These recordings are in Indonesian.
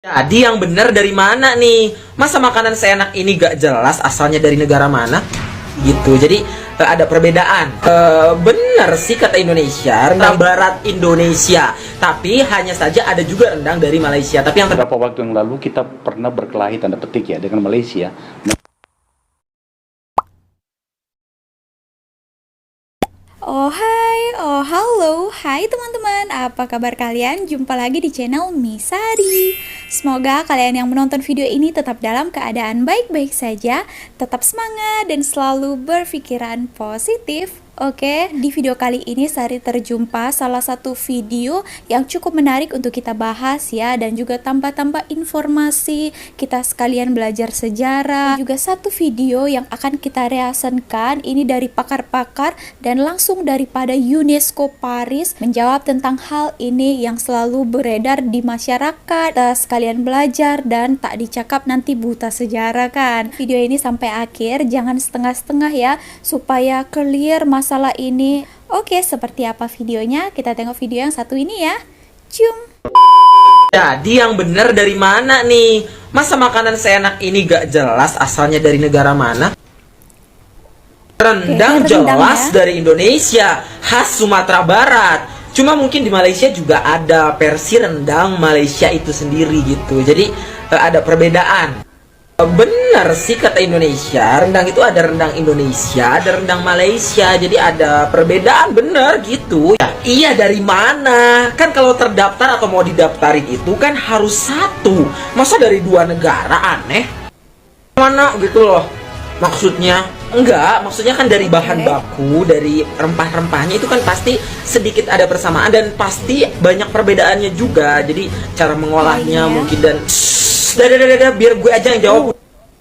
Jadi yang benar dari mana nih? Masa makanan seenak ini gak jelas asalnya dari negara mana? Gitu. Jadi ada perbedaan. Bener sih kata Indonesia, rendang barat Indonesia. Tapi hanya saja ada juga rendang dari Malaysia. Tapi yang Beberapa waktu yang lalu kita pernah berkelahi tanda petik ya dengan Malaysia. Halo, hai teman-teman, apa kabar kalian? Jumpa lagi di channel Misari. Semoga kalian yang menonton video ini tetap dalam keadaan baik-baik saja, tetap semangat dan selalu berpikiran positif. Oke, di video kali ini Sari terjumpa salah satu video yang cukup menarik untuk kita bahas ya, dan juga tambah-tambah informasi, kita sekalian belajar sejarah. Juga satu video yang akan kita reaksikan ini dari pakar-pakar dan langsung daripada UNESCO Paris menjawab tentang hal ini yang selalu beredar di masyarakat. Kita sekalian belajar dan tak dicakap nanti buta sejarah kan. Video ini sampai akhir, jangan setengah-setengah ya, supaya clear masalah ini. Oke, seperti apa videonya? Kita tengok video yang satu ini ya. Cium. Jadi yang benar dari mana nih? Masa makanan seenak ini gak jelas asalnya dari negara mana? Rendang jelas dari Indonesia, khas Sumatera Barat. Cuma mungkin di Malaysia juga ada versi rendang Malaysia itu sendiri gitu. Jadi ada perbedaan. Bener sih kata Indonesia, rendang itu ada rendang Indonesia, ada rendang Malaysia. Jadi ada perbedaan, bener gitu ya. Iya, dari mana? Kan kalau terdaftar atau mau didaftarin itu kan harus satu. Masa dari dua negara, aneh. Mana gitu loh maksudnya? Enggak, maksudnya kan dari bahan baku, dari rempah-rempahnya itu kan pasti sedikit ada persamaan dan pasti banyak perbedaannya juga. Jadi cara mengolahnya mungkin dan biar gue aja yang jawab.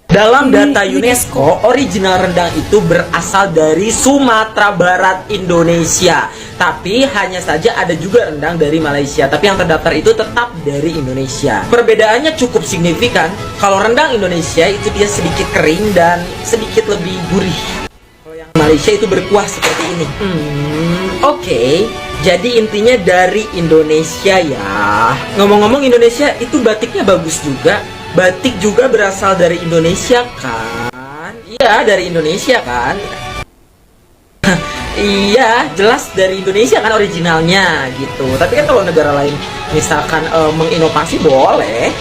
Dalam data UNESCO, original rendang itu berasal dari Sumatera Barat Indonesia. Tapi hanya saja ada juga rendang dari Malaysia. Tapi yang terdaftar itu tetap dari Indonesia. Perbedaannya cukup signifikan. Kalau rendang Indonesia itu dia sedikit kering dan sedikit lebih gurih. Kalau yang Malaysia itu berkuah seperti ini. Oke. Jadi intinya dari Indonesia ya. Ngomong-ngomong, Indonesia itu batiknya bagus juga. Batik juga berasal dari Indonesia kan? Iya, dari Indonesia kan? Iya, jelas dari Indonesia kan originalnya gitu. Tapi kan kalau negara lain misalkan menginovasi boleh.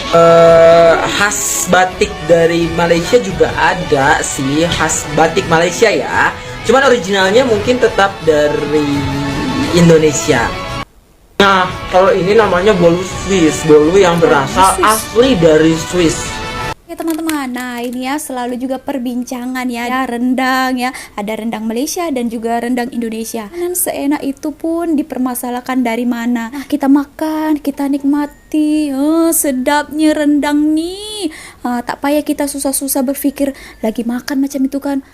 Khas batik dari Malaysia juga ada sih, khas batik Malaysia ya. Cuman originalnya mungkin tetap dari Indonesia. Nah, kalau ini namanya bolu Swiss, bolu yang berasal asli dari Swiss. Ya teman-teman, nah ini ya selalu juga perbincangan ya, rendang ya, ada rendang Malaysia dan juga rendang Indonesia. Dan seenak itu pun dipermasalahkan dari mana. Nah, kita makan, kita nikmati, sedapnya rendang nih. Tak payah kita susah-susah berpikir lagi makan macam itu kan.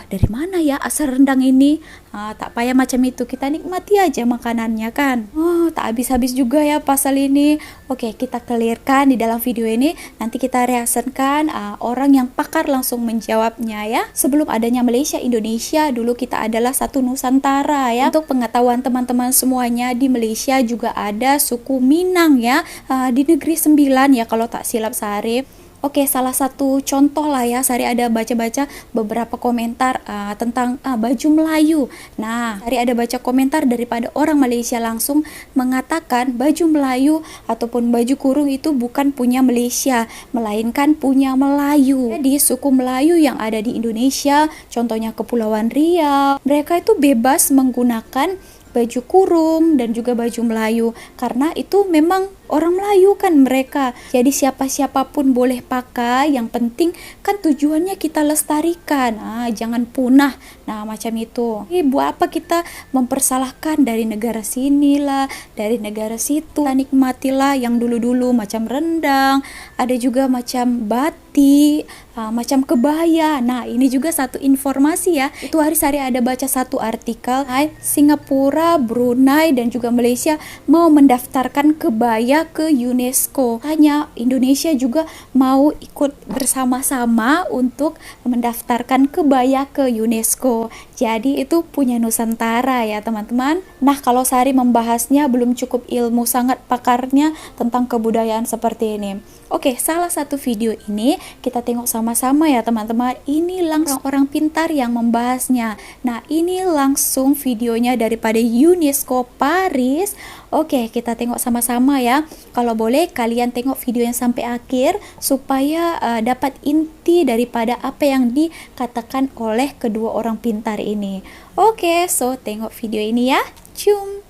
Dari mana ya asal rendang ini? Tak payah macam itu, kita nikmati aja makanannya kan. Tak habis-habis juga ya pasal ini. Oke, kita clearkan di dalam video ini. Nanti kita reaksikan orang yang pakar langsung menjawabnya ya. Sebelum adanya Malaysia Indonesia, dulu kita adalah satu Nusantara ya. Untuk pengetahuan teman-teman semuanya, di Malaysia juga ada suku Minang ya, di Negeri Sembilan ya kalau tak silap Sari. Oke, salah satu contoh lah ya, Sari ada baca-baca beberapa komentar tentang baju Melayu. Nah, Sari ada baca komentar daripada orang Malaysia langsung mengatakan baju Melayu ataupun baju kurung itu bukan punya Malaysia, melainkan punya Melayu. Jadi suku Melayu yang ada di Indonesia, contohnya Kepulauan Riau, mereka itu bebas menggunakan baju kurung dan juga baju Melayu karena itu memang orang Melayu kan mereka. Jadi siapa-siapapun boleh pakai, yang penting kan tujuannya kita lestarikan, jangan punah. Nah macam itu. Buat apa kita mempersalahkan dari negara sini lah, dari negara situ. Kita nikmatilah yang dulu-dulu macam rendang, ada juga macam batik, macam kebaya. Nah ini juga satu informasi ya. Itu hari Sari ada baca satu artikel, Singapura, Brunei dan juga Malaysia mau mendaftarkan kebaya budaya ke UNESCO. Hanya Indonesia juga mau ikut bersama-sama untuk mendaftarkan kebaya ke UNESCO. Jadi itu punya Nusantara ya teman-teman. Nah kalau Sari membahasnya belum cukup ilmu sangat pakarnya tentang kebudayaan seperti ini. Oke, salah satu video ini kita tengok sama-sama ya teman-teman. Ini langsung orang pintar yang membahasnya. Nah ini langsung videonya daripada UNESCO Paris. Oke, kita tengok sama-sama ya. Kalau boleh kalian tengok video yang sampai akhir supaya dapat inti daripada apa yang dikatakan oleh kedua orang pintar ini. Oke, so tengok video ini ya. Cium.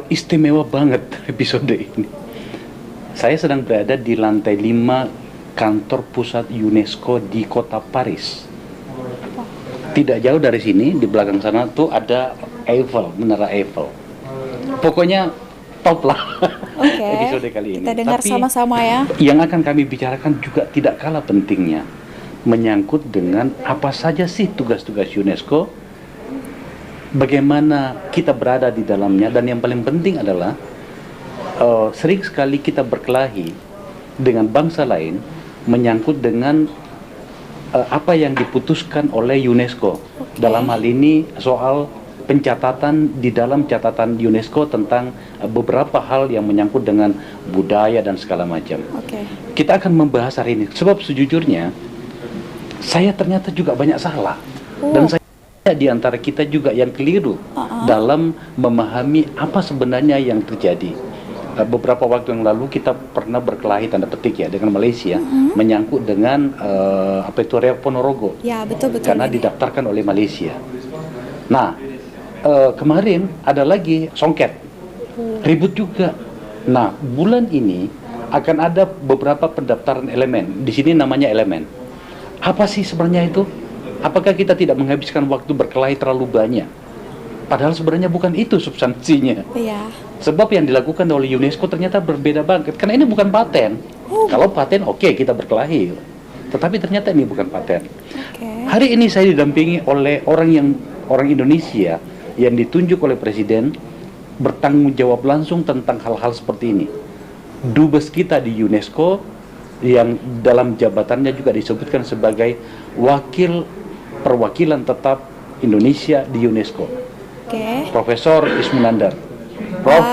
Istimewa banget episode ini. Saya sedang berada di lantai 5 kantor pusat UNESCO di kota Paris. Tidak jauh dari sini, di belakang sana tuh ada Eiffel, Menara Eiffel. Pokoknya top lah episode kali ini. Kita dengar Tapi sama-sama ya. yang akan kami bicarakan juga tidak kalah pentingnya, menyangkut dengan apa saja sih tugas-tugas UNESCO, bagaimana kita berada di dalamnya, dan yang paling penting adalah sering sekali kita berkelahi dengan bangsa lain menyangkut dengan apa yang diputuskan oleh UNESCO. Dalam hal ini soal pencatatan di dalam catatan UNESCO tentang beberapa hal yang menyangkut dengan budaya dan segala macam. Kita akan membahas hari ini sebab sejujurnya saya ternyata juga banyak salah, dan saya di antara kita juga yang keliru dalam memahami apa sebenarnya yang terjadi. Beberapa waktu yang lalu kita pernah berkelahi tanda petik ya dengan Malaysia menyangkut dengan apa itu Riau Ponorogo. Ya, betul. Karena didaftarkan oleh Malaysia. Nah, kemarin ada lagi songket. Ribut juga. Nah, bulan ini akan ada beberapa pendaftaran elemen. Di sini namanya elemen. Apa sih sebenarnya itu? Apakah kita tidak menghabiskan waktu berkelahi terlalu banyak? Padahal sebenarnya bukan itu substansinya. Iya. Sebab yang dilakukan oleh UNESCO ternyata berbeda banget. Karena ini bukan paten. Kalau paten oke, kita berkelahi. Tetapi ternyata ini bukan paten. Hari ini saya didampingi oleh orang Indonesia yang ditunjuk oleh Presiden bertanggung jawab langsung tentang hal-hal seperti ini. Dubes kita di UNESCO yang dalam jabatannya juga disebutkan sebagai wakil perwakilan tetap Indonesia di UNESCO. Profesor Ismunandar. Prof.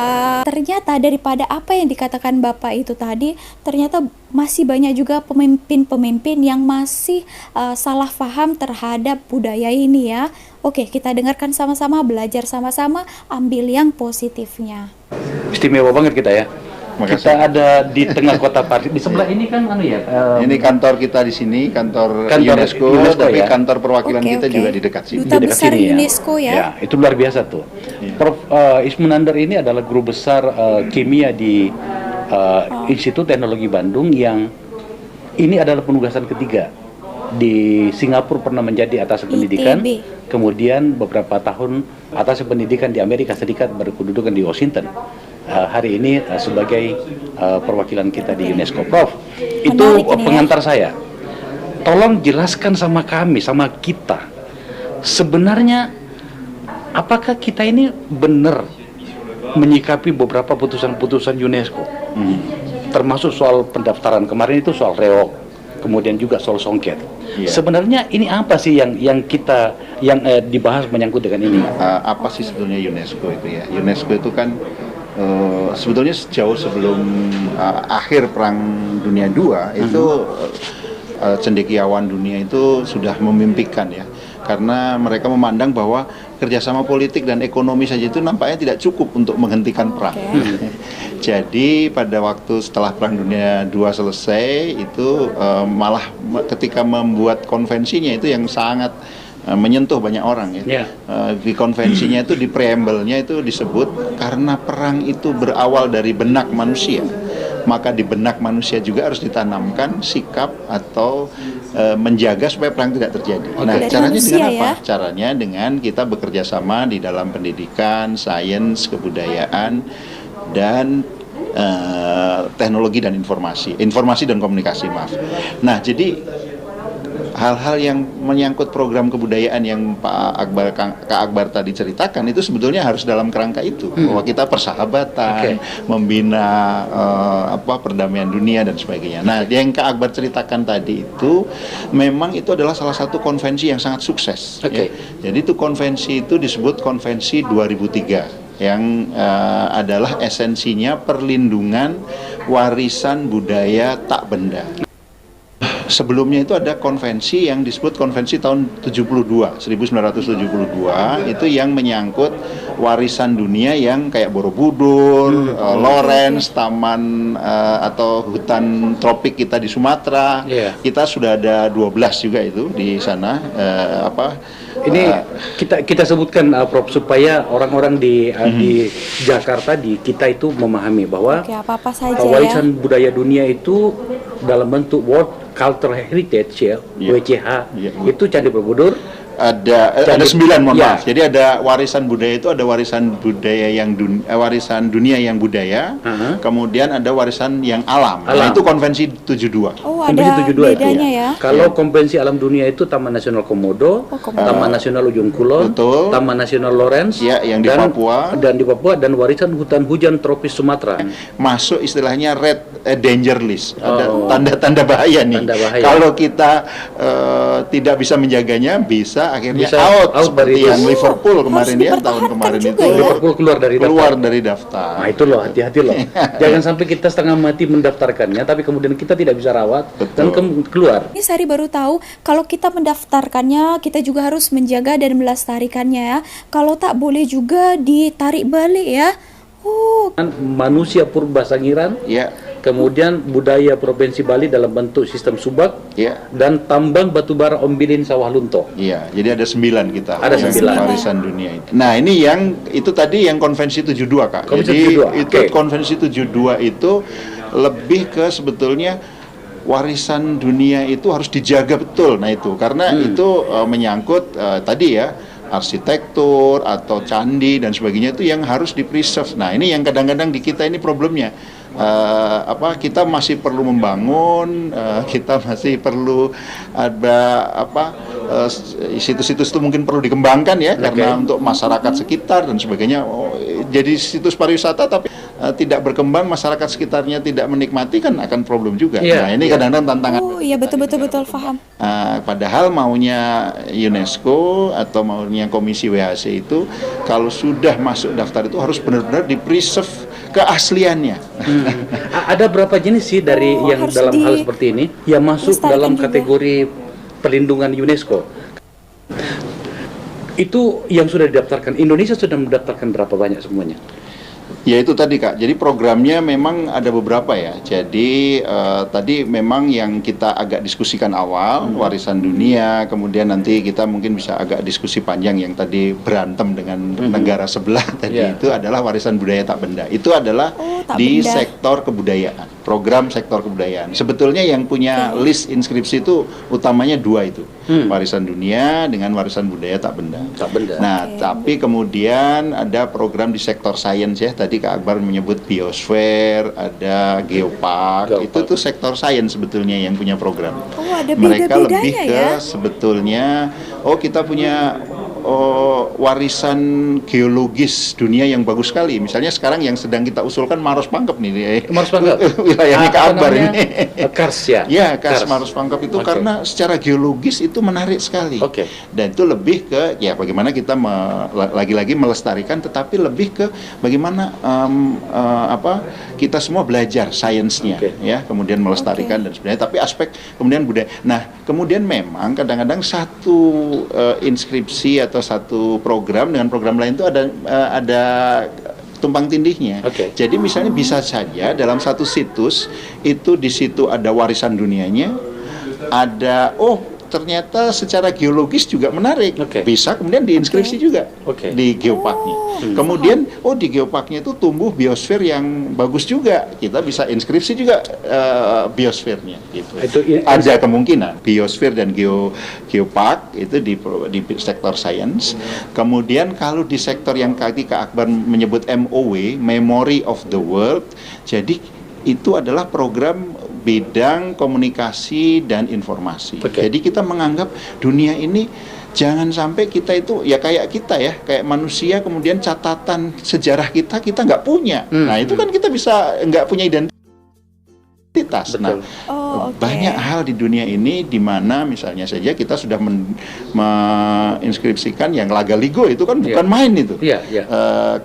Ternyata daripada apa yang dikatakan Bapak itu tadi, ternyata masih banyak juga pemimpin-pemimpin yang masih salah paham terhadap budaya ini ya. Oke, kita dengarkan sama-sama, belajar sama-sama, ambil yang positifnya. Istimewa banget kita ya. Makasih. Kita ada di tengah kota Paris. Di sebelah ini kan ini kantor kita di sini, kantor UNESCO, tapi ya? Kantor perwakilan kita juga di dekat sini. Duta Di dekat besar sini, UNESCO ya. Ya, itu luar biasa tuh. Prof Ismunandar ini adalah guru besar kimia di Institut Teknologi Bandung, yang ini adalah penugasan ketiga. Di Singapura pernah menjadi atas pendidikan, kemudian beberapa tahun atas pendidikan di Amerika Serikat, berkedudukan di Washington. Hari ini sebagai perwakilan kita di UNESCO. Prof, itu pengantar saya. Tolong jelaskan sama kami, sama kita, sebenarnya apakah kita ini benar menyikapi beberapa putusan-putusan UNESCO, termasuk soal pendaftaran kemarin itu, soal reok, kemudian juga soal songket. Sebenarnya ini apa sih yang dibahas menyangkut dengan ini? Apa sih sebetulnya UNESCO itu ya? UNESCO itu kan sebetulnya jauh sebelum akhir Perang Dunia II itu cendekiawan dunia itu sudah memimpikan ya, karena mereka memandang bahwa kerjasama politik dan ekonomi saja itu nampaknya tidak cukup untuk menghentikan perang. Jadi pada waktu setelah Perang Dunia II selesai itu malah ketika membuat konvensinya itu yang sangat menyentuh banyak orang ya. Di konvensinya itu, di preambelnya itu disebut karena perang itu berawal dari benak manusia, maka di benak manusia juga harus ditanamkan sikap atau menjaga supaya perang tidak terjadi. Nah, caranya dengan apa? Caranya dengan kita bekerja sama di dalam pendidikan, sains, kebudayaan, dan teknologi dan informasi dan komunikasi, maaf. Nah, jadi hal-hal yang menyangkut program kebudayaan yang Kak Akbar tadi ceritakan itu sebetulnya harus dalam kerangka itu, bahwa kita persahabatan, membina perdamaian dunia dan sebagainya. Nah, yang Kak Akbar ceritakan tadi itu memang itu adalah salah satu konvensi yang sangat sukses. Ya. Jadi itu konvensi itu disebut konvensi 2003 yang adalah esensinya perlindungan warisan budaya tak benda. Sebelumnya itu ada konvensi yang disebut konvensi tahun 1972 itu yang menyangkut warisan dunia yang kayak Borobudur, Lawrence, taman atau hutan tropik kita di Sumatera. Kita sudah ada 12 juga itu di sana. Ini kita sebutkan Prof, supaya orang-orang di Jakarta, di kita itu memahami bahwa apa-apa saja warisan budaya dunia itu dalam bentuk World Cultural Heritage WCH itu Candi Borobudur, ada 9, mohon maaf. Jadi ada warisan budaya itu, ada warisan budaya yang warisan dunia yang budaya, kemudian ada warisan yang alam. Nah, itu konvensi 72. Konvensi 72 bedanya itu. Ya. Kalau konvensi alam dunia itu Taman Nasional Komodo, Taman Nasional Ujung Kulon, Taman Nasional Lawrence, yang di Papua, dan warisan hutan hujan tropis Sumatera. Masuk istilahnya red danger list. Ada tanda-tanda bahaya nih. Kalau kita tidak bisa menjaganya, bisa akhirnya out seperti yang Liverpool kemarin ya, tahun kemarin itu Liverpool keluar dari daftar. Nah, itu loh, hati-hati loh. Jangan sampai kita setengah mati mendaftarkannya tapi kemudian kita tidak bisa rawat dan keluar. Ini Sari baru tahu kalau kita mendaftarkannya kita juga harus menjaga dan melestarikannya ya. Kalau tak boleh juga ditarik balik ya. Manusia purba Sangiran, kemudian budaya Provinsi Bali dalam bentuk sistem subak, dan tambang batubara Ombilin Sawah Lunto. Jadi ada 9 kita. Ada 9 warisan dunia itu. Nah, ini yang itu tadi yang konvensi 72, Kak. Konvensi 72. Itu konvensi 72 itu lebih ke sebetulnya warisan dunia itu harus dijaga betul. Nah, itu karena itu menyangkut tadi ya, arsitektur atau candi dan sebagainya itu yang harus di-preserve. Nah, ini yang kadang-kadang di kita ini problemnya. Kita masih perlu membangun, kita masih perlu ada situs-situs itu mungkin perlu dikembangkan ya, karena untuk masyarakat sekitar dan sebagainya. Jadi situs pariwisata tapi tidak berkembang, masyarakat sekitarnya tidak menikmati, kan akan problem juga. Nah, ini kadang-kadang tantangan. Iya, betul paham. Padahal maunya UNESCO atau maunya Komisi WHC itu kalau sudah masuk daftar itu harus benar-benar di-preserve keasliannya. Ada berapa jenis sih dari yang dalam hal seperti ini yang masuk dalam kategori perlindungan UNESCO? Itu yang sudah didaftarkan. Indonesia sudah mendaftarkan berapa banyak semuanya? Ya itu tadi Kak, jadi programnya memang ada beberapa ya. Jadi tadi memang yang kita agak diskusikan awal, warisan dunia, kemudian nanti kita mungkin bisa agak diskusi panjang yang tadi berantem dengan negara sebelah tadi itu adalah warisan budaya tak benda. Itu adalah di sektor kebudayaan, program sektor kebudayaan. Sebetulnya yang punya list inskripsi itu utamanya 2 itu, warisan dunia dengan warisan budaya tak benda. Nah, tapi kemudian ada program di sektor sains ya, tadi Kak Akbar menyebut biosfer, ada geopark, itu tuh sektor sains sebetulnya yang punya program. Ada mereka lebih ke ya? Sebetulnya, kita punya warisan geologis dunia yang bagus sekali. Misalnya sekarang yang sedang kita usulkan Maros Pangkep nih. Maros Pangkep? Wilayahnya Kak Akbar ini. Kars ya? Ya, Kars Maros Pangkep itu karena secara geologis itu menarik sekali. Dan itu lebih ke, ya bagaimana kita lagi-lagi melestarikan, tetapi lebih ke bagaimana kita semua belajar sainsnya, ya, kemudian melestarikan dan sebagainya. Tapi aspek kemudian budaya. Nah, kemudian memang kadang-kadang satu inskripsi atau satu program dengan program lain itu ada tumpang tindihnya. Jadi misalnya bisa saja dalam satu situs itu di situ ada warisan dunianya, ada ternyata secara geologis juga menarik, bisa kemudian diinskripsi juga di geoparknya. Kemudian di geoparknya itu tumbuh biosfer yang bagus juga, kita bisa inskripsi juga biosfernya. Gitu. Ada kemungkinan biosfer dan geopark itu di sektor sains. Kemudian kalau di sektor yang tadi Kak Akbar menyebut MOW, Memory of the World, jadi itu adalah program bidang komunikasi dan informasi. Oke. Jadi kita menganggap dunia ini jangan sampai kita itu ya kayak kita ya, kayak manusia kemudian catatan sejarah kita nggak punya. Nah itu kan kita bisa nggak punya identitas. Nah, Oh, oke. banyak hal di dunia ini di mana misalnya saja kita sudah menginskripsikan yang Lagaligo itu kan bukan main itu. Iya, iya.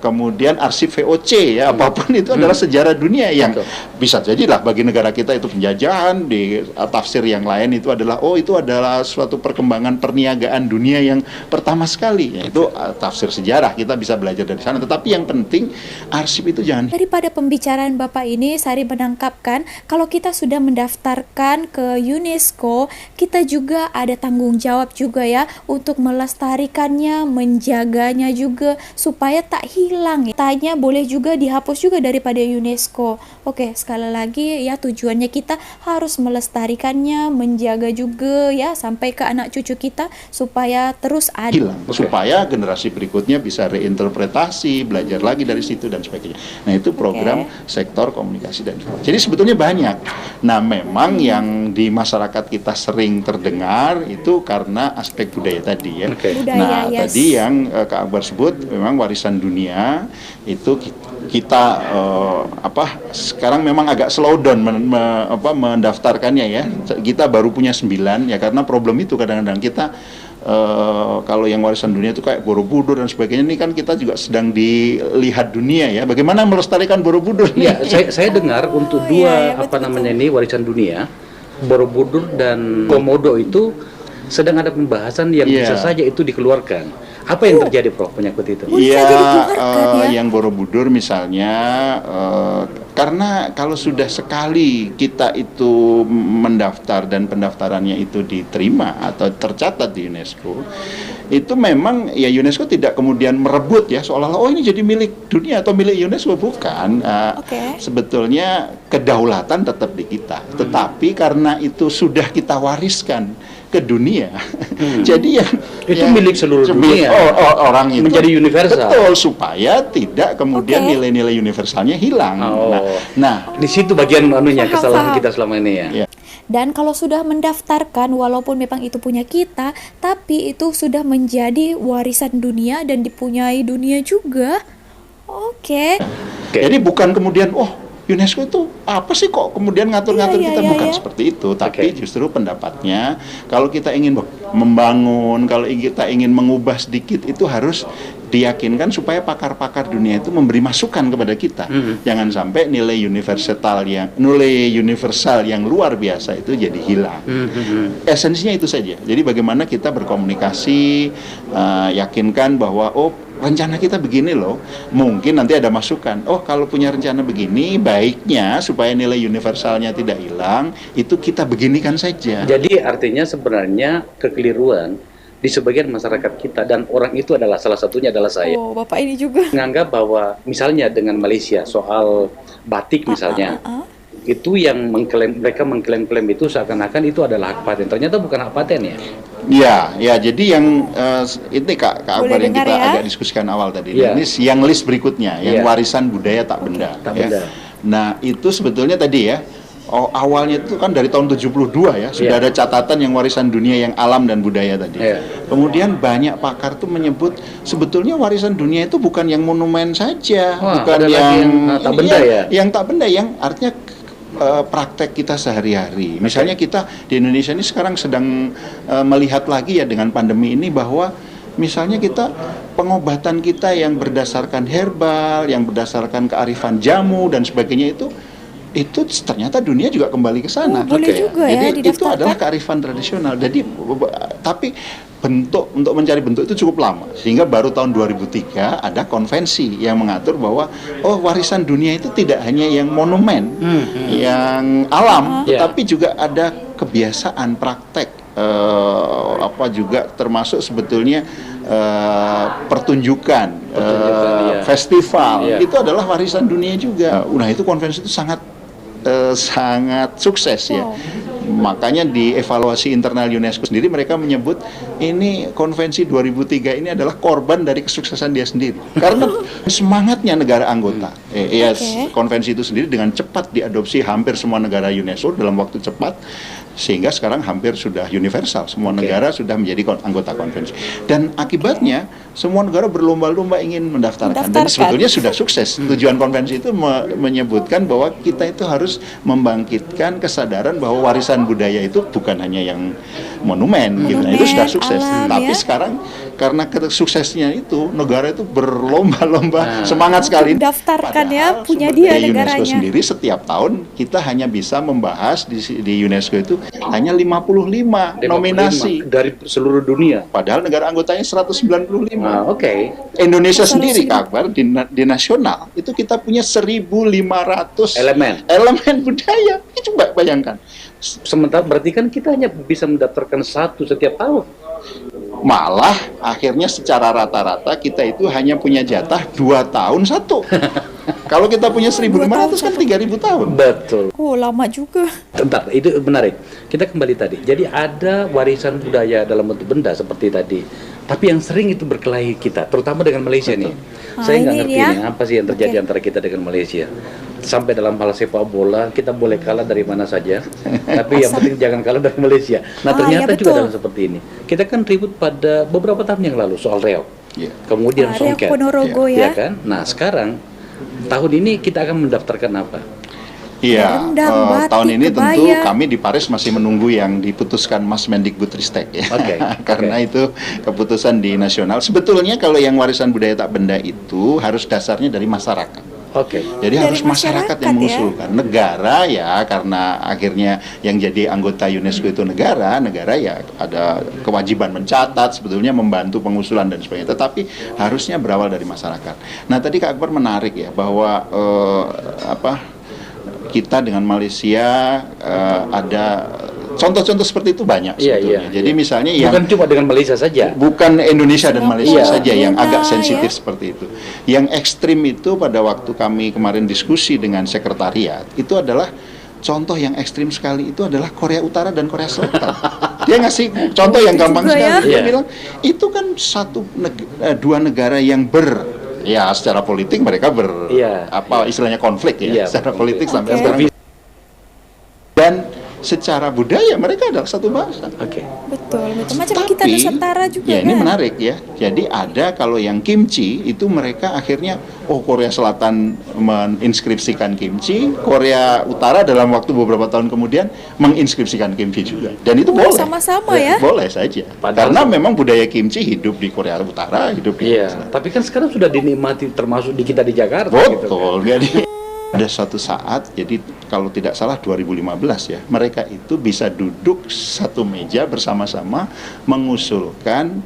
Kemudian arsip VOC ya apapun itu adalah sejarah dunia yang Betul. bisa jadilah bagi negara kita itu penjajahan, di tafsir yang lain itu adalah itu adalah suatu perkembangan perniagaan dunia yang pertama sekali. Ya, itu tafsir sejarah, kita bisa belajar dari sana. Tetapi yang penting arsip itu jangan Daripada pembicaraan Bapak ini, Sari menangkapkan kalau kita sudah mendaftarkan ke UNESCO, kita juga ada tanggung jawab juga ya untuk melestarikannya, menjaganya juga supaya tak hilang. Tanya boleh juga dihapus juga daripada UNESCO. Oke, sekali lagi ya tujuannya kita harus melestarikannya, menjaga juga ya sampai ke anak cucu kita supaya terus ada. hilang supaya generasi berikutnya bisa reinterpretasi, belajar lagi dari situ dan sebagainya. Nah, itu program sektor komunikasi dan informasi. Jadi sebetulnya banyak. Nah, memang yang di masyarakat kita sering terdengar itu karena aspek budaya tadi ya. Oke. Budaya, Nah, yes. tadi yang Kak Akbar sebut memang warisan dunia itu kita sekarang memang agak slow down mendaftarkannya ya. Kita baru punya 9 ya karena problem itu kadang-kadang kita kalau yang warisan dunia itu kayak Borobudur dan sebagainya ini kan kita juga sedang dilihat dunia ya. Bagaimana melestarikan Borobudur? Ya, saya dengar untuk iya, dua betul, namanya ini warisan dunia, Borobudur dan Komodo itu sedang ada pembahasan yang Iya. bisa saja itu dikeluarkan. Apa yang terjadi, Prof, penyakit itu? Bisa Iya, jadi dikeluarkan, ya. yang Borobudur misalnya, karena kalau sudah sekali kita itu mendaftar dan pendaftarannya itu diterima atau tercatat di UNESCO, itu memang ya UNESCO tidak kemudian merebut ya seolah-olah ini jadi milik dunia atau milik UNESCO, bukan. Oke. Sebetulnya kedaulatan tetap di kita, tetapi karena itu sudah kita wariskan ke dunia, jadi Itu milik seluruh dunia. Orang itu Menjadi universal. betul, supaya tidak kemudian Oke. nilai-nilai universalnya hilang. Oh. Nah, Di situ bagian Paham, kesalahan paham. kita selama ini ya. Iya. Dan kalau sudah mendaftarkan, walaupun memang itu punya kita, tapi itu sudah menjadi warisan dunia dan dipunyai dunia juga. Oke. Oke. Jadi bukan kemudian UNESCO itu apa sih kok kemudian ngatur-ngatur Iya, kita, iya, bukan iya. seperti itu, tapi Oke. justru pendapatnya kalau kita ingin membangun, kalau kita ingin mengubah sedikit itu harus diyakinkan supaya pakar-pakar dunia itu memberi masukan kepada kita. Jangan sampai nilai universal yang luar biasa itu jadi hilang. Esensinya itu saja. Jadi bagaimana kita berkomunikasi, yakinkan bahwa rencana kita begini loh, mungkin nanti ada masukan. Kalau punya rencana begini, baiknya supaya nilai universalnya tidak hilang, itu kita beginikan saja. Jadi artinya sebenarnya kekeliruan di sebagian masyarakat kita, dan orang itu adalah salah satunya adalah saya, Oh, Bapak ini juga. menganggap bahwa misalnya dengan Malaysia soal batik misalnya, itu yang mereka mengklaim itu seakan-akan itu adalah hak paten. Ternyata bukan hak paten ya. Ya, jadi yang ini Kak Akbar Boleh yang dengar kita ya? agak diskusikan awal tadi. Iya. Ini yang list berikutnya, yang Iya. warisan budaya tak benda. Tak ya. benda. Nah, itu sebetulnya tadi ya. Awalnya itu kan dari tahun 72 ya, sudah Iya. ada catatan yang warisan dunia yang alam dan budaya tadi. Iya. Kemudian banyak pakar tuh menyebut sebetulnya warisan dunia itu bukan yang monumen saja, Wah, bukan ada lagi yang tak benda ya? Yang tak benda, yang artinya praktek kita sehari-hari. Misalnya kita di Indonesia ini sekarang sedang melihat lagi ya dengan pandemi ini bahwa misalnya kita pengobatan kita yang berdasarkan herbal, yang berdasarkan kearifan jamu dan sebagainya itu ternyata dunia juga kembali ke sana. Boleh juga ya Jadi itu didaftarkan. adalah kearifan tradisional. Jadi tapi untuk mencari bentuk itu cukup lama, sehingga baru tahun 2003 ada konvensi yang mengatur bahwa warisan dunia itu tidak hanya yang monumen, yang alam, Iya. tetapi juga ada kebiasaan praktek juga termasuk sebetulnya pertunjukan, iya. festival, Iya. itu adalah warisan dunia juga. Nah, itu konvensi itu sangat sukses ya. Wow. Makanya di evaluasi internal UNESCO sendiri mereka menyebut ini konvensi 2003 ini adalah korban dari kesuksesan dia sendiri. Karena semangatnya negara anggota. Konvensi itu sendiri dengan cepat diadopsi hampir semua negara UNESCO dalam waktu cepat, sehingga sekarang hampir sudah universal, semua negara sudah menjadi anggota konvensi. Dan akibatnya semua negara berlomba-lomba ingin mendaftarkan. Dan sebetulnya sudah sukses. Tujuan konvensi itu menyebutkan bahwa kita itu harus membangkitkan kesadaran bahwa warisan budaya itu bukan hanya yang monumen gitu. Nah, itu sudah sukses. Alam, tapi sekarang karena suksesnya itu negara itu berlomba-lomba semangat sekali daftarkan ya, padahal punya sumber dia daya negaranya. UNESCO sendiri setiap tahun kita hanya bisa membahas di UNESCO itu hanya 55 nominasi dari seluruh dunia. padahal negara anggotanya 195. Oke. Indonesia sendiri Kak Akbar di nasional itu kita punya 1.500 elemen budaya. Ini coba bayangkan. Sementara berarti kan kita hanya bisa mendaftarkan satu setiap tahun. Malah akhirnya secara rata-rata kita itu hanya punya jatah 2 tahun satu. Kalau kita punya 1.500 kan 3.000 tahun. Betul. Oh, lama juga. Bentar, itu menarik. Kita kembali tadi. Jadi ada warisan budaya dalam bentuk benda seperti tadi. Tapi yang sering itu berkelahi kita, terutama dengan Malaysia nih. Saya nggak ini ngerti ya. nih apa sih yang terjadi antara kita dengan Malaysia. Sampai dalam hal sepak bola kita boleh kalah dari mana saja, tapi yang penting jangan kalah dari Malaysia. Nah ternyata ya juga betul. dalam seperti ini. Kita kan ribut pada beberapa tahun yang lalu soal reog, kemudian Riau songket, Ponorogo ya ya. kan? Nah sekarang tahun ini kita akan mendaftarkan apa? Iya, Rendang, batik, tahun ini tentu kebaya. kami di Paris masih menunggu yang diputuskan Mas Mendikbudristek ya. Oke, Karena itu keputusan di nasional. Sebetulnya kalau yang warisan budaya tak benda itu harus dasarnya dari masyarakat. Oke. Jadi Dari harus masyarakat yang masyarakat ya. mengusulkan. Negara ya karena akhirnya yang jadi anggota UNESCO itu negara ya ada kewajiban mencatat, sebetulnya membantu pengusulan dan sebagainya. Tetapi harusnya berawal dari masyarakat. Nah tadi Kak Akbar menarik ya bahwa kita dengan Malaysia ada contoh-contoh seperti itu banyak sebetulnya. Jadi misalnya yang bukan cuma dengan Malaysia saja. bukan Indonesia dan Malaysia Iya. saja yang Brunei, agak sensitif ya. seperti itu. Yang ekstrim itu pada waktu kami kemarin diskusi dengan sekretariat itu adalah contoh yang ekstrim sekali itu adalah Korea Utara dan Korea Selatan. Dia ngasih contoh yang gampang juga ya. sekali. Dia Iya. bilang itu kan dua negara yang ya secara politik mereka istilahnya konflik ya. Iya, Secara konflik. politik sampai Oke. sekarang. Dan secara budaya mereka adalah satu bangsa. Oke. Betul. Macam kita Nusantara juga ya kan. ini menarik ya. Jadi ada kalau yang kimchi itu mereka akhirnya Korea Selatan menginskripsikan kimchi, Korea Utara dalam waktu beberapa tahun kemudian menginskripsikan kimchi juga. Dan itu boleh. Sama-sama ya. Boleh saja. Karena memang budaya kimchi hidup di Korea Utara, hidup di Korea Selatan. Tapi kan sekarang sudah dinikmati termasuk di kita di Jakarta. Gitu kan. Betul. Jadi ada suatu saat, jadi kalau tidak salah 2015 ya, mereka itu bisa duduk satu meja bersama-sama mengusulkan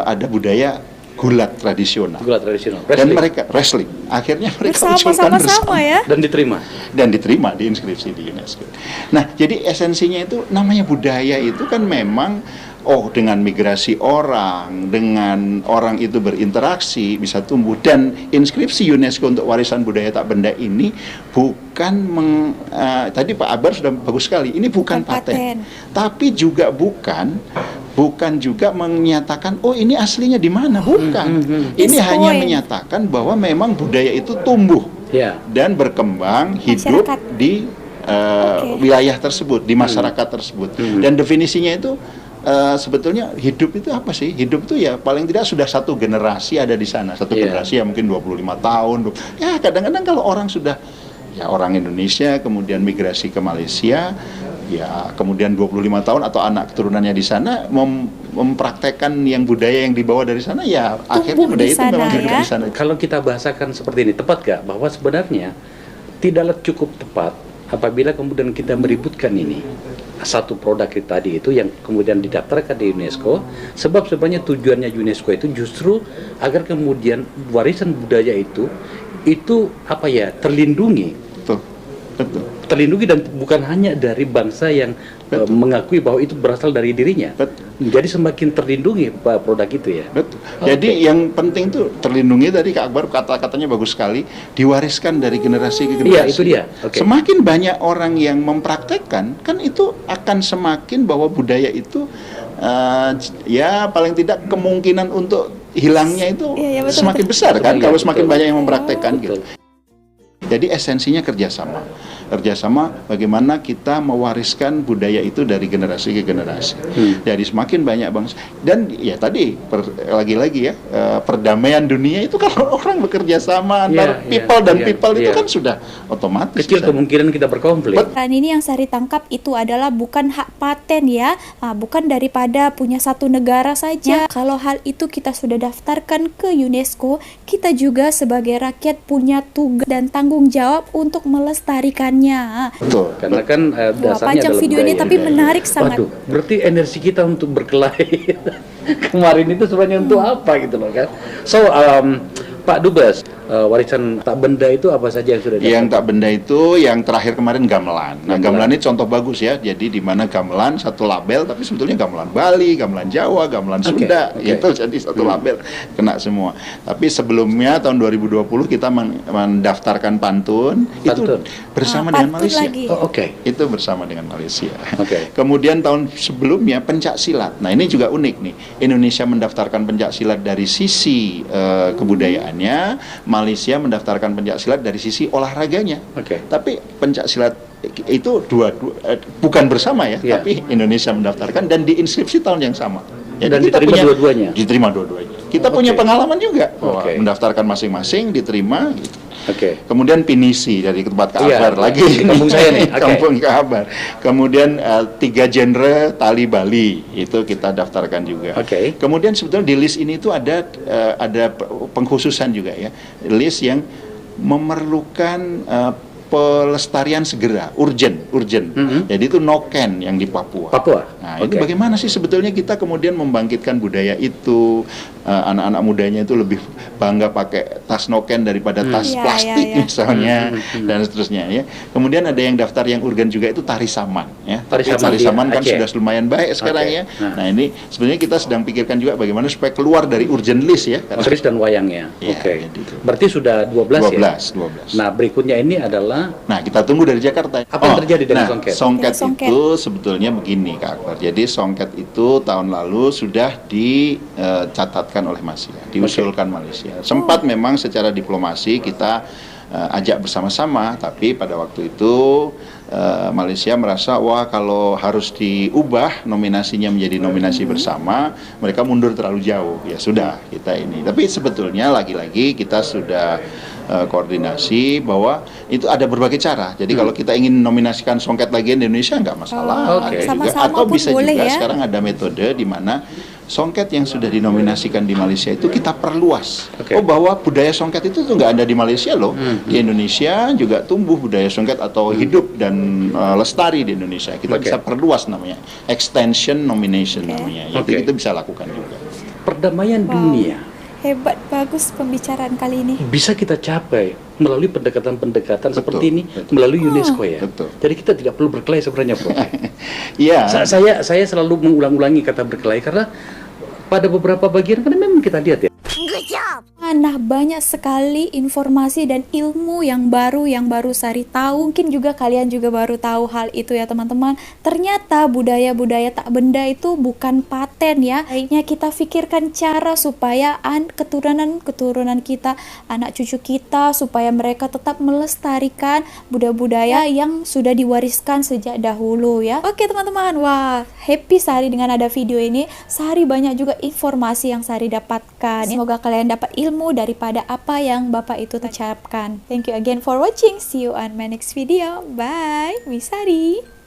ada budaya gulat tradisional. Gulat tradisional. Dan mereka wrestling. Akhirnya mereka usulkan Sama-sama ya. Dan diterima. Dan diterima di inskripsi di UNESCO. Nah, jadi esensinya itu namanya budaya itu kan memang dengan migrasi orang, dengan orang itu berinteraksi bisa tumbuh. Dan inskripsi UNESCO untuk warisan budaya tak benda ini bukan tadi Pak Akbar sudah bagus sekali. Ini bukan paten. Tapi juga bukan juga menyatakan ini aslinya di mana, bukan. Ini hanya menyatakan bahwa memang budaya itu tumbuh dan berkembang hidup di wilayah tersebut, di masyarakat tersebut. Dan definisinya itu sebetulnya hidup itu apa sih? Hidup itu ya paling tidak sudah satu generasi ada di sana. Satu generasi ya mungkin 25 tahun. Ya kadang-kadang kalau orang sudah orang Indonesia kemudian migrasi ke Malaysia, ya kemudian 25 tahun atau anak keturunannya di sana mempraktekkan yang budaya yang dibawa dari sana, ya akhirnya budaya itu memang hidup di sana. Kalau kita bahasakan seperti ini, tepat gak? Bahwa sebenarnya tidaklah cukup tepat apabila kemudian kita meributkan ini satu produk tadi itu yang kemudian didaftarkan di UNESCO, sebab sebenarnya tujuannya UNESCO itu justru agar kemudian warisan budaya itu terlindungi. Betul. terlindungi dan bukan hanya dari bangsa yang mengakui bahwa itu berasal dari dirinya. Betul. Jadi semakin terlindungi produk itu ya. Betul. Jadi yang penting tuh terlindungi, tadi Kak Akbar kata-katanya bagus sekali, diwariskan dari generasi ke generasi. Iya, itu dia. Oke. Semakin banyak orang yang mempraktekkan, kan itu akan semakin bahwa budaya itu ya paling tidak kemungkinan untuk hilangnya itu Iya, betul, semakin besar kan Iya, kalau betul. semakin banyak yang mempraktekkan gitu. Betul. Jadi esensinya kerjasama bagaimana kita mewariskan budaya itu dari generasi ke generasi. Jadi semakin banyak bangsa, dan ya tadi lagi-lagi ya perdamaian dunia itu kalau orang bekerja sama antara people dan people itu kan sudah otomatis. Kecil kemungkinan kita berkonflik. Dan ini yang Sari tangkap itu adalah bukan hak paten ya, bukan daripada punya satu negara saja. Kalau hal itu kita sudah daftarkan ke UNESCO, kita juga sebagai rakyat punya tugas dan tanggung jawab untuk melestarikannya. Betul. Karena kan dasarnya panjang adalah video ini budaya. tapi menarik sangat. Waduh, berarti energi kita untuk berkelahi kemarin itu sebenarnya untuk apa gitu loh kan. So, Pak Dubes, warisan tak benda itu apa saja yang sudah Yang tak benda itu yang terakhir kemarin gamelan. Nah, gamelan ini contoh bagus ya. Jadi di mana gamelan satu label, tapi sebetulnya gamelan Bali, gamelan Jawa, gamelan Sunda, itu jadi satu label kena semua. Tapi sebelumnya tahun 2020 kita mendaftarkan pantun. Itu bersama dengan pantun Malaysia. lagi. Oh, oke. Itu bersama dengan Malaysia. Oke. Kemudian tahun sebelumnya pencak silat. Nah, ini juga unik nih. Indonesia mendaftarkan pencak silat dari sisi kebudayaannya, Malaysia mendaftarkan pencak silat dari sisi olahraganya. Oke. Tapi pencak silat itu bukan bersama ya, Iya. tapi Indonesia mendaftarkan dan diinskripsi tahun yang sama. Dan diterima dua-duanya? Diterima dua-duanya. Kita punya pengalaman juga bahwa mendaftarkan masing-masing, diterima gitu. Oke. Kemudian pinisi dari tempat Kak Iya, Akbar lagi. di kampung saya nih. Oke. Kampung Kak Akbar. Kemudian 3 genre tali Bali itu kita daftarkan juga. Oke. Kemudian sebetulnya di list ini tuh ada pengkhususan juga ya. List yang memerlukan pelestarian segera, urgent. Jadi itu noken yang di Papua. Nah, ini bagaimana sih sebetulnya kita kemudian membangkitkan budaya itu, anak-anak mudanya itu lebih bangga pakai tas noken daripada tas plastik misalnya, dan seterusnya ya. Kemudian ada yang daftar yang urgen juga itu tari saman ya. Tari saman kan sudah lumayan baik sekarang ya. Nah, ini sebenarnya kita sedang pikirkan juga bagaimana supaya keluar dari urgent list ya. Keris dan wayangnya. Ya, Oke. gitu. Berarti sudah 12 ya? 12. Nah, berikutnya ini adalah Nah, kita tunggu dari Jakarta. Apa yang terjadi dengan songket? Songket Songket. itu sebetulnya begini, Kak Akbar. Jadi songket itu tahun lalu sudah dicatatkan oleh Malaysia, diusulkan Malaysia. Sempat memang secara diplomasi kita ajak bersama-sama, tapi pada waktu itu Malaysia merasa wah kalau harus diubah nominasinya menjadi nominasi bersama, mereka mundur terlalu jauh. Ya sudah, kita ini. Tapi sebetulnya lagi-lagi kita sudah koordinasi bahwa itu ada berbagai cara. Jadi kalau kita ingin nominasikan songket lagi di Indonesia nggak masalah. Ada juga. Sama-sama Atau pun bisa boleh juga ya. sekarang ada metode di mana songket yang sudah dinominasikan di Malaysia itu kita perluas. Oh, bahwa budaya songket itu tuh nggak ada di Malaysia loh. Di Indonesia juga tumbuh budaya songket atau hidup dan lestari di Indonesia. Kita bisa perluas namanya. Extension nomination namanya. Jadi kita bisa lakukan juga. perdamaian dunia. Hebat, bagus pembicaraan kali ini. Bisa kita capai melalui pendekatan-pendekatan Betul, seperti ini, betul. melalui UNESCO ya. Betul. Jadi kita tidak perlu berkelahi sebenarnya, Bro. Iya. Saya selalu mengulang-ulangi kata berkelahi karena pada beberapa bagian kan memang kita lihat ya. Nah, banyak sekali informasi dan ilmu yang baru Sari tahu. Mungkin juga kalian juga baru tahu hal itu ya teman-teman. Ternyata budaya-budaya tak benda itu bukan paten ya. Baiknya kita pikirkan cara supaya keturunan kita, anak cucu kita, supaya mereka tetap melestarikan budaya-budaya yang sudah diwariskan sejak dahulu ya. Oke teman-teman, wah happy Sari dengan ada video ini. Sari banyak juga informasi yang Sari dapatkan. Semoga kalian dapat ilmu daripada apa yang Bapak itu ucapkan. Thank you again for watching. See you on my next video. Bye. Wisari.